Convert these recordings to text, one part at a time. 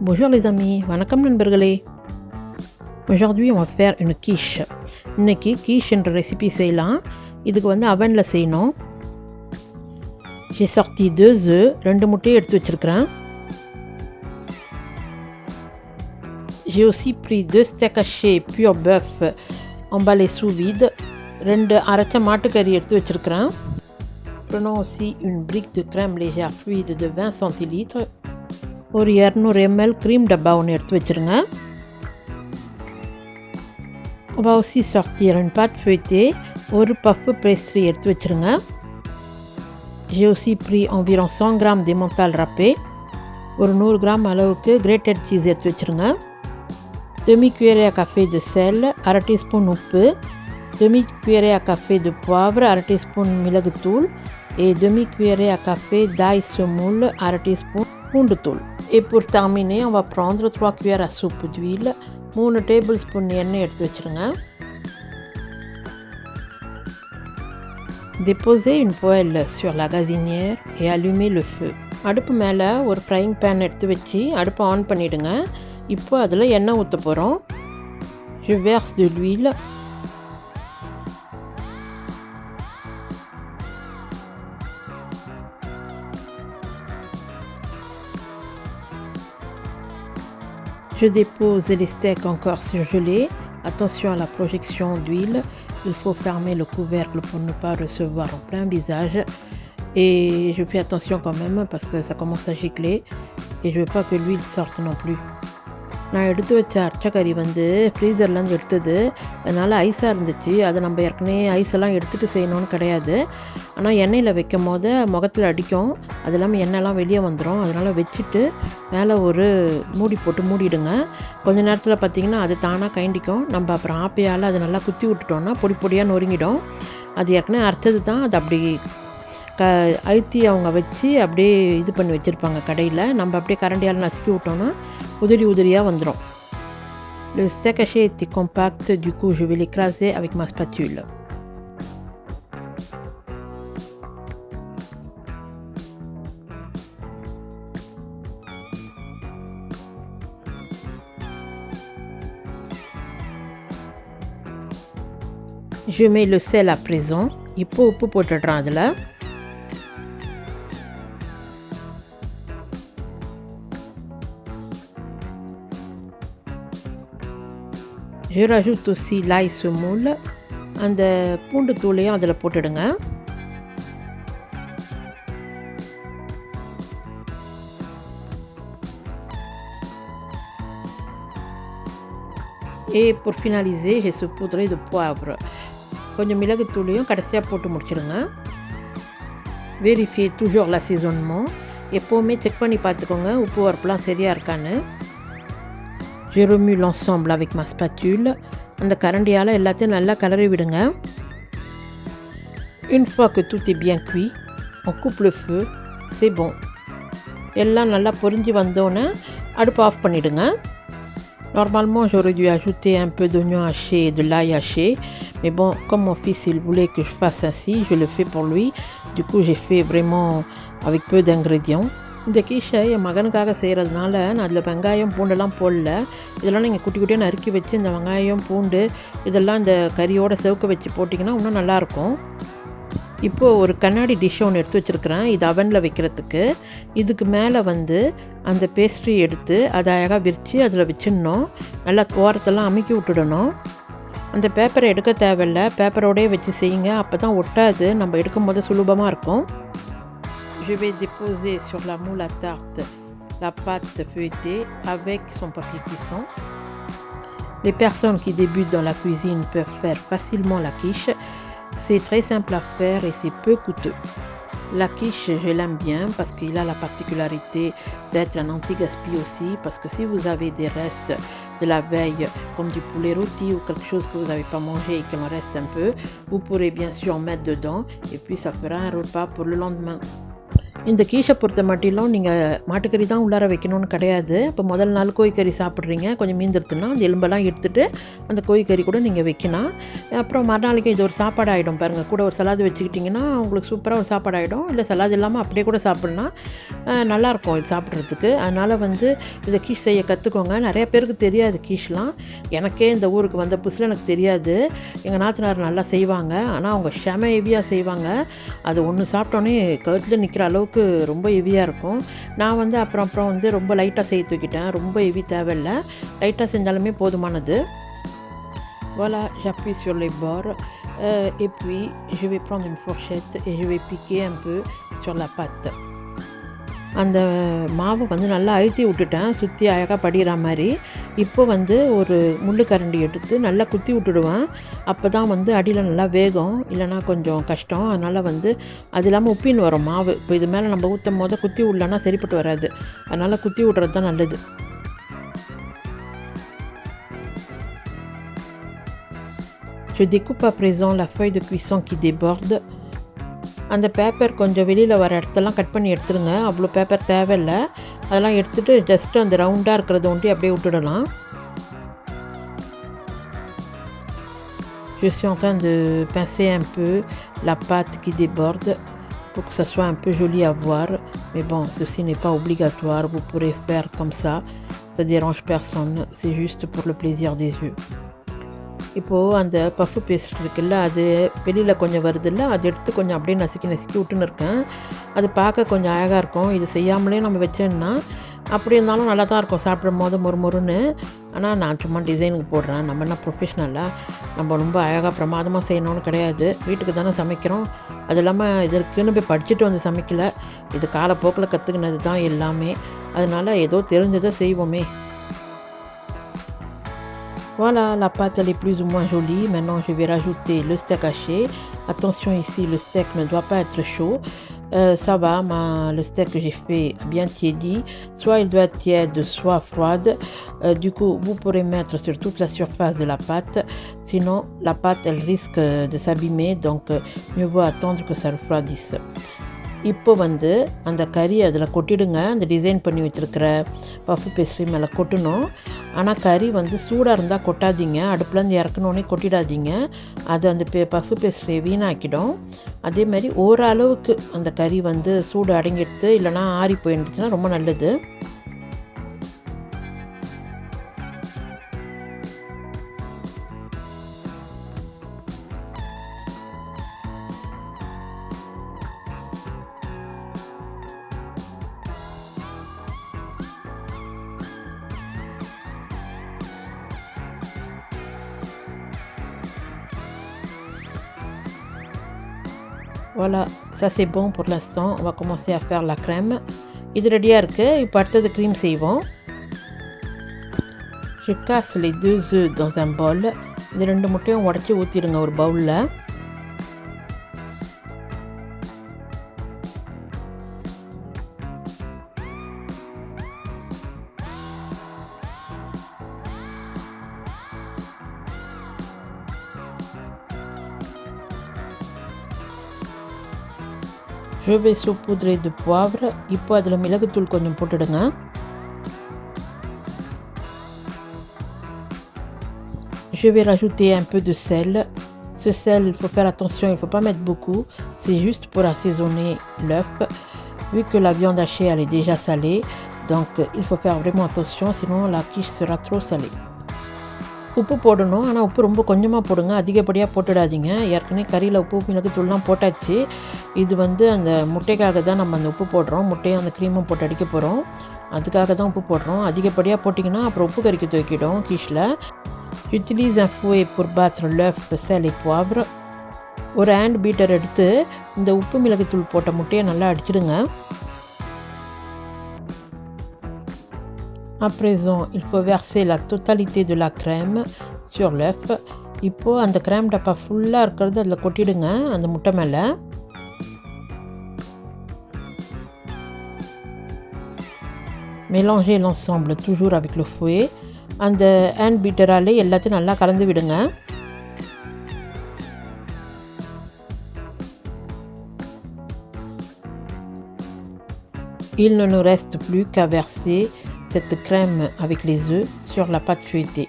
Bonjour les amis, வணக்கம் நண்பர்களே. Aujourd'hui on va faire une quiche. இன்னைக்கு quiche என்ற ரெசிபி செய்யலாம். இதுக்கு வந்து அவனில் செய்யணும். J'ai sorti 2 œufs, 2 முட்டையை எடுத்து வச்சிருக்கிறேன். J'ai aussi pris 2 steaks hachés pur bœuf emballés sous vide. 2 அரைச்ச மாட்டுக்கறி எடுத்து வச்சிருக்கிறேன். Prenons aussi une brique de crème légère fluide de 20 centilitres. ஒரு 200 ml க்ரீம் டப்பா ஒன்று எடுத்து வச்சுருங்க. On va aussi sortir une pâte feuilletée, ஒரு பஃப் பேஸ்ட்ரி எடுத்து வச்சுருங்க. J'ai aussi pris environ 100 g d'emmental râpé, ஒரு 100 g அளவுக்கு grated cheese எடுத்து வச்சுருங்க. demi cuillerée à café de sel, அரை டீஸ்பூன் உப்பு, demi cuillerée à café de poivre, அரை டீஸ்பூன் மிளகுத்தூள் et demi cuillerée à café d'ail semoule, அரை teaspoon பூண்டுத்தூள். Et pour terminer, on va prendre 3 cuillères à soupe d'huile, 3 tablespoons எண்ணெய் எடுத்து வச்சுருங்க. Déposez une poêle sur la gazinière et allumez le feu. அடுப்பு மேலே ஒரு frying pan எடுத்து வச்சு அடுப்பை ஆன் பண்ணிவிடுங்க. இப்போ அதில் எண்ணெய் ஊற்ற போகிறோம். Je verse de l'huile. Je dépose les steaks encore surgelés. Attention à la projection d'huile. Il faut fermer le couvercle pour ne pas recevoir en plein visage. Et je fais attention quand même parce que ça commence à gicler. Et je ne veux pas que l'huile sorte non plus. நான் எடுத்து வச்ச அரைச்சக்கறி வந்து ஃப்ரீசர்லேருந்து எடுத்தது, அதனால் ஐஸாக இருந்துச்சு. அதை நம்ம ஏற்கனவே ஐஸெல்லாம் எடுத்துகிட்டு செய்யணும்னு கிடையாது. ஆனால் எண்ணெயில் வைக்கும் போது முகத்தில் அடிக்கும், அது இல்லாமல் எண்ணெய்லாம் வெளியே வந்துடும். அதனால் வச்சுட்டு மேலே ஒரு மூடி போட்டு மூடிடுங்க. கொஞ்ச நேரத்தில் பார்த்திங்கன்னா அது தானாக கைண்டிக்கும். நம்ம அப்புறம் ஆப்பையால் அதை நல்லா குத்தி விட்டுட்டோன்னா பொடி பொடியாக நொறுங்கிடும். அது ஏற்கனவே அரைச்சது தான், அது அப்படி அழுத்தி அவங்க வச்சு அப்படியே இது பண்ணி வச்சுருப்பாங்க கடையில். நம்ம அப்படியே கரண்டியால் நசுக்கி விட்டோன்னா உதிரி உதிரியாக வந்துடும். Le steak haché était compact, du coup je vais l'écraser avec ma spatule. Je mets le sel à présent. இப்போ உப்பு போட்டுடுறேன் அதில். Je rajoute aussi l'ail semoule. அந்த பூண்டு தூளையும் அதில் போட்டுடுங்க. Et pour finaliser, j'ai saupoudré de poivre. கொஞ்சம் மிளகுத்தூளையும் கடைசியாக போட்டு முடிச்சிடுங்க. Vérifiez toujours l'assaisonnement. எப்போவுமே செக் பண்ணி பார்த்துக்கோங்க உப்பு வரப்புலாம் சரியாக இருக்கான்னு. Je remue l'ensemble avec ma spatule. அந்த கரண்டியால் எல்லாத்தையும் நல்லா கலரி விடுங்க. Une fois que tout est bien cuit, on coupe le feu. C'est bon. எல்லாம் நல்லா பொரிஞ்சு வந்தோன்னே அடுப்பு ஆஃப் பண்ணிவிடுங்க. Normalement, j'aurais dû ajouter un peu d'oignon haché et de l'ail haché. Mais bon, comme mon fils il voulait que je fasse ainsi, je le fais pour lui. Du coup, j'ai fait vraiment avec peu d'ingrédients. இந்த கீஷை என் மகனுக்காக செய்கிறதுனால நான் அதில் வெங்காயம் பூண்டெல்லாம் போடல. இதெல்லாம் நீங்கள் குட்டி குட்டியாக நறுக்கி வச்சு இந்த வெங்காயம் பூண்டு இதெல்லாம் இந்த கறியோடு செவக்க வச்சு போட்டிங்கன்னா இன்னும் நல்லாயிருக்கும். இப்போது ஒரு கண்ணாடி டிஷ் ஒன்று எடுத்து வச்சுருக்கிறேன், இது அவனில் வைக்கிறதுக்கு. இதுக்கு மேலே வந்து அந்த பேஸ்ட்ரி எடுத்து அதை அழகாக விரித்து அதில் வச்சிடணும். நல்லா ஓரத்தெல்லாம் அமுக்கி விட்டுடணும். அந்த பேப்பரை எடுக்க தேவையில்லை, பேப்பரோடே வச்சு செய்யுங்க, அப்போ தான் ஒட்டாது, நம்ம எடுக்கும் போது சுலபமாக இருக்கும். Je vais déposer sur la moule à tarte la pâte feuilletée avec son papier cuisson. Les personnes qui débutent dans la cuisine peuvent faire facilement la quiche. C'est très simple à faire et c'est peu coûteux. La quiche, je l'aime bien parce qu'il a la particularité d'être un anti-gaspi aussi, parce que si vous avez des restes de la veille, comme du poulet rôti ou quelque chose que vous n'avez pas mangé et qu'il en reste un peu, vous pourrez bien sûr en mettre dedans et puis ça fera un repas pour le lendemain. இந்த கீஷை பொறுத்த மட்டிலும் நீங்கள் மாட்டுக்கறி தான் உள்ளார வைக்கணும்னு கிடையாது. இப்போ முதல் நாள் கோழிக்கறி சாப்பிட்றீங்க, கொஞ்சம் மீந்துருத்துன்னா அந்த எலும்பெல்லாம் எடுத்துகிட்டு அந்த கோழிக்கறி கூட நீங்கள் வைக்கலாம். அப்புறம் மறுநாளைக்கு இது ஒரு சாப்பாடு ஆகிடும் பாருங்கள். கூட ஒரு சலாது வச்சுக்கிட்டிங்கன்னா உங்களுக்கு சூப்பராக ஒரு சாப்பாடு ஆகிடும். இல்லை சலாது இல்லாமல் அப்படியே கூட சாப்பிட்லாம், நல்லாயிருக்கும் இது சாப்பிட்றதுக்கு. அதனால் வந்து இதை கீஷ் செய்ய கற்றுக்கோங்க. நிறைய பேருக்கு தெரியாது கீஷ்லாம். எனக்கே இந்த ஊருக்கு வந்த புதுசில் எனக்கு தெரியாது. எங்கள் நாத்தனார் நல்லா செய்வாங்க, ஆனால் அவங்க செம ஹெவியாக செய்வாங்க. அது ஒன்று சாப்பிட்டோன்னே கழுத்தில் நிற்கிற அளவுக்கு ரொம்ப ஹெவியாக இருக்கும். நான் வந்து அப்புறம் வந்து ரொம்ப லைட்டாக செய்ய தூக்கிட்டேன். ரொம்ப ஹெவி தேவையில்லை, லைட்டாக செஞ்சாலுமே போதுமானது. Voilà, j'appuie sur les bords et puis je vais prendre une fourchette et je vais piquer un peu sur la pâte. அந்த மாவை வந்து நல்லா அழுத்தி விட்டுட்டேன், சுற்றி அழகாக படிகிற மாதிரி. இப்போ வந்து ஒரு முள்ளுக்கரண்டி எடுத்து நல்லா குத்தி விட்டுடுவேன். அப்போ தான் வந்து அடியில் நல்லா வேகும், இல்லைனா கொஞ்சம் கஷ்டம். அதனால் வந்து அது இல்லாமல் உப்பின்னு வரும் மாவு. இப்போ இது மேலே நம்ம ஊற்றும் போது குத்தி விடலன்னா சரிப்பட்டு வராது. அதனால் குத்தி விட்றது தான் நல்லது. Je découpe à présent la feuille de cuisson qui déborde. அந்த பேப்பர் கொஞ்சம் வெளியில் வர இடத்தெல்லாம் கட் பண்ணி எடுத்துருங்க. அவ்வளோ பேப்பர் தேவையில்லை. அதெல்லாம் எடுத்துகிட்டு ஜஸ்ட்டு அந்த ரவுண்டாக இருக்கிறத ஒண்டி அப்படியே விட்டுடலாம். Je suis en train de pincer un peu la pâte qui déborde pour que ça soit un peu joli à voir. Mais bon, ceci n'est pas obligatoire. Vous pourrez faire comme ça. Ça ne dérange personne. C'est juste pour le plaisir des yeux. இப்போது அந்த puff paste இருக்குல்ல, அது வெளியில் கொஞ்சம் வருதில்ல, அதை எடுத்து கொஞ்சம் அப்படியே நசுக்கி விட்டுன்னு இருக்கேன். அது பார்க்க கொஞ்சம் அழகாக இருக்கும். இது செய்யாமலே நம்ம வச்சோன்னா அப்படி இருந்தாலும் நல்லா தான் இருக்கும் சாப்பிடும் போது மொறுன்னு. ஆனால் நான் சும்மா டிசைனுக்கு போடுறேன். நம்ம என்ன ப்ரொஃபஷ்னலாக நம்ம ரொம்ப அழகாக பிரமாதமாக செய்யணும்னு கிடையாது. வீட்டுக்கு தானே சமைக்கிறோம். அது இல்லாமல் இதற்குன்னு போய் படிச்சுட்டு வந்து சமைக்கலை. இது காலப்போக்கில் கற்றுக்கினது தான் எல்லாமே. அதனால் ஏதோ தெரிஞ்சதை செய்வோமே. Voilà, la pâte elle est plus ou moins jolie. Maintenant je vais rajouter le steak haché. Attention ici, le steak ne doit pas être chaud. Ça va, le steak que j'ai fait bien tiédi. Soit il doit être tiède, soit froide. Du coup, vous pourrez mettre sur toute la surface de la pâte. Sinon, la pâte elle risque de s'abîmer. Donc mieux vaut attendre que ça refroidisse. இப்போ வந்து அந்த கறி அதில் கொட்டிடுங்க. அந்த design பண்ணி வச்சுருக்கிற puff pastry மேலே கொட்டணும். ஆனால் கறி வந்து சூடாக இருந்தால் கொட்டாதீங்க. அடுப்புலேருந்து இறக்கணுன்னே கொட்டிடாதீங்க. அது அந்த பஃப்பு பேஸ்ட்ரியை வீணாக்கிடும். அதேமாதிரி ஓரளவுக்கு அந்த கறி வந்து சூடு அடங்கிடுது, இல்லைனா ஆறி போயிருந்துச்சுன்னா ரொம்ப நல்லது. Voilà, ça c'est bon pour l'instant. On va commencer à faire la crème. இது ரெடியாக இருக்குது. இப்போ அடுத்தது க்ரீம் செய்வோம். Je casse les 2 œufs dans un bol. இந்த 2 முட்டையும் உடச்சி ஊற்றிடுங்க ஒரு பவுலில். Je vais saupoudrer de poivre. இப்போ அதில் மிளகுத்தூள் கொஞ்சம் போட்டுடுங்க. Je vais rajouter un peu de sel. Ce sel, il faut faire attention, il ne faut pas mettre beaucoup. C'est juste pour assaisonner l'œuf. Vu que la viande hachée elle est déjà salée, donc il faut faire vraiment attention, sinon la quiche sera trop salée. உப்பு போடணும், ஆனால் உப்பு ரொம்ப கொஞ்சமாக போடுங்க, அதிகப்படியாக போட்டுடாதீங்க. ஏற்கனவே கறியில் உப்பு மிளகுத்தூள்லாம் போட்டாச்சு. இது வந்து அந்த முட்டைக்காக தான் நம்ம அந்த உப்பு போடுறோம். முட்டையும் அந்த க்ரீமும் போட்டு அடிக்க போகிறோம், அதுக்காக தான் உப்பு போடுறோம். அதிகப்படியாக போட்டிங்கன்னா அப்புறம் உப்பு கறிக்கு தூக்கிடும் கீஷில். J'utilise un fouet pour battre l'œuf, sel et poivre. ஒரு ஹேண்ட் பீட்டர் எடுத்து இந்த உப்பு மிளகுத்தூள் போட்ட முட்டையை நல்லா அடிச்சிடுங்க. À présent, il faut verser la totalité de la crème sur l'œuf. இப்போது அந்த crème டப்பா ஃபுல்லாக இருக்கிறது அதில் கொட்டிடுங்க அந்த முட்டை மேலே. Mélangez l'ensemble toujours avec le fouet. அந்த ஹேண்ட் பீட்டராலே எல்லாத்தையும் நல்லா கலந்து விடுங்க. Il ne nous reste plus qu'à verser cette crème avec les œufs sur la pâte feuilletée.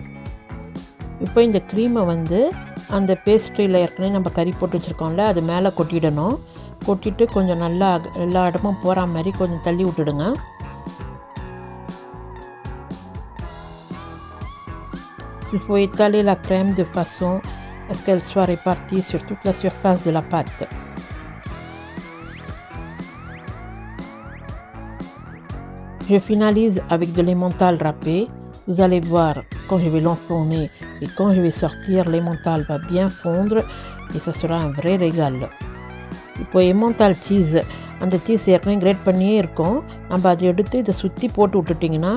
இப்போ இந்த க்ரீமை வந்து அந்த பேஸ்ட்ரியில் ஏற்கனவே நம்ம கறி போட்டு வச்சுருக்கோம்ல அது மேலே கொட்டிடணும். கொட்டிட்டு கொஞ்சம் நல்லா எல்லா இடமும் போகிற மாதிரி கொஞ்சம் தள்ளி விட்டுடுங்க. Il faut étaler la crème de façon à ce qu'elle soit répartie sur toute la surface de la pâte. Je finalise avec de l'emmental râpé. Vous allez voir, quand je vais l'enfourner et quand je vais sortir, l'emmental va bien fondre et ça sera un vrai régal. இப்போ emmental cheese, அந்த cheese ஏற்கனவே great பண்ணியே இருக்கும். நம்ம அதை எடுத்து இதை சுற்றி போட்டு விட்டுட்டிங்கன்னா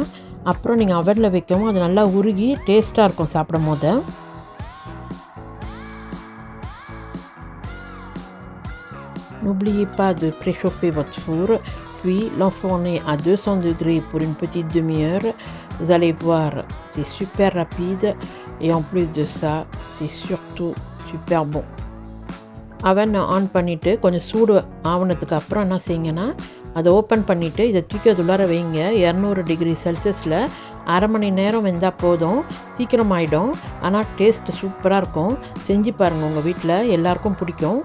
அப்புறம் நீங்கள் அவனில் வைக்கவும் அது நல்லா உருகி டேஸ்ட்டாக இருக்கும் சாப்பிடும் போது. N'oubliez pas de préchauffer votre four, puis l'enfourner à 200 degrés pour une petite demi-heure. Vous allez voir, c'est super rapide et en plus de ça, c'est surtout super bon. அவன் ஆன் பண்ணிவிட்டு கொஞ்சம் சூடு ஆவணத்துக்கு அப்புறம் என்ன செய்யுங்கன்னா அதை ஓப்பன் பண்ணிவிட்டு இதை தூக்கி அது உள்ளார வைங்க. 200 டிகிரி செல்சியஸில் அரை மணி நேரம் வெந்தால் போதும், சீக்கிரம் ஆகிடும். ஆனால் டேஸ்ட்டு சூப்பராக இருக்கும். செஞ்சு பாருங்கள், உங்கள் வீட்டில் எல்லாருக்கும் பிடிக்கும்.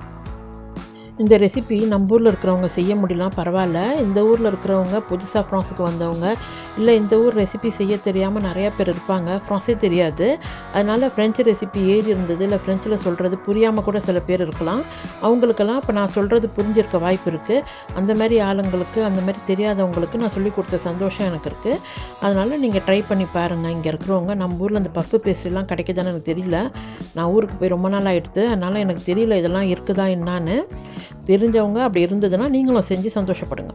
இந்த ரெசிபி நம்ம ஊரில் இருக்கிறவங்க செய்ய முடியலாம் பரவாயில்ல. இந்த ஊரில் இருக்கிறவங்க புதுசாக ஃப்ரான்ஸுக்கு வந்தவங்க இல்லை இந்த ஊர் ரெசிபி செய்ய தெரியாமல் நிறையா பேர் இருப்பாங்க, ஃப்ரான்ஸே தெரியாது. அதனால் ஃப்ரெஞ்சு ரெசிபி ஏறி இருந்தது இல்லை ஃப்ரெஞ்சில் சொல்கிறது புரியாமல் கூட சில பேர் இருக்கலாம். அவங்களுக்கெல்லாம் இப்போ நான் சொல்கிறது புரிஞ்சிருக்க வாய்ப்பு இருக்குது. அந்த மாதிரி ஆளுங்களுக்கு, அந்த மாதிரி தெரியாதவங்களுக்கு நான் சொல்லிக் கொடுத்த சந்தோஷம் எனக்கு இருக்குது. அதனால் நீங்கள் ட்ரை பண்ணி பாருங்கள். இங்கே இருக்கிறவங்க நம்ம ஊரில் அந்த பஃப்பு பேஸ்ட்ரிலாம் கிடைக்குதான்னு எனக்கு தெரியல. நான் ஊருக்கு போய் ரொம்ப நாள் ஆகிடுது, அதனால் எனக்கு தெரியல இதெல்லாம் இருக்குதா என்னான்னு. தெரிஞ்சவங்க அப்படி இருந்ததுன்னா நீங்களும் செஞ்சு சந்தோஷப்படுங்க.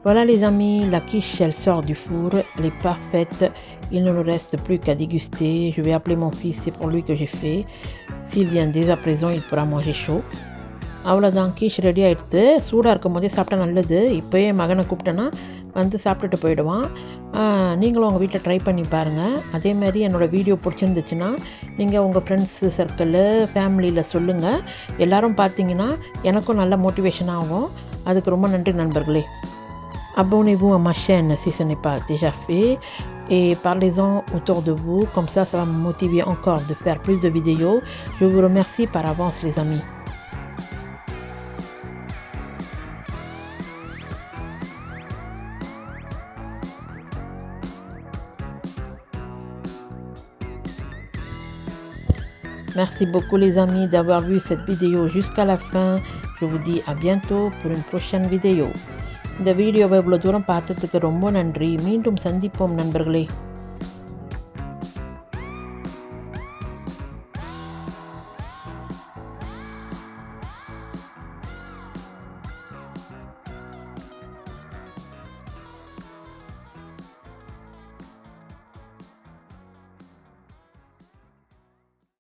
Voilà les amis, la quiche elle sort du four, elle est parfaite, il ne nous reste plus qu'à déguster. Je vais appeler mon fils, c'est pour lui que j'ai fait. S'il vient dès à présent, il pourra manger chaud. அவ்வளோதான், quiche ready ஆகிடுது. சூடாக இருக்கும் போதே சாப்பிட்டா நல்லது. இப்போயே மகனை கூப்பிட்டேன்னா வந்து சாப்பிட்டுட்டு போயிடுவான். நீங்களும் உங்கள் வீட்டில் ட்ரை பண்ணி பாருங்கள். அதேமாதிரி என்னோடய வீடியோ பிடிச்சிருந்துச்சுன்னா நீங்கள் உங்கள் ஃப்ரெண்ட்ஸு சர்க்கிளு ஃபேமிலியில் சொல்லுங்கள். எல்லோரும் பார்த்தீங்கன்னா எனக்கும் நல்ல மோட்டிவேஷன் ஆகும். அதுக்கு ரொம்ப நன்றி நண்பர்களே. Abonnez-vous à ma chaîne si ce n'est pas déjà fait et parlez-en autour de vous, comme ça va me motiver encore de faire plus de vidéos. Je vous remercie par avance les amis. Merci beaucoup les amis d'avoir vu cette vidéo jusqu'à la fin. Je vous dis à bientôt pour une prochaine vidéo. இந்த வீடியோவை இவ்வளோ தூரம் பார்த்ததுக்கு ரொம்ப நன்றி. மீண்டும் சந்திப்போம் நண்பர்களே.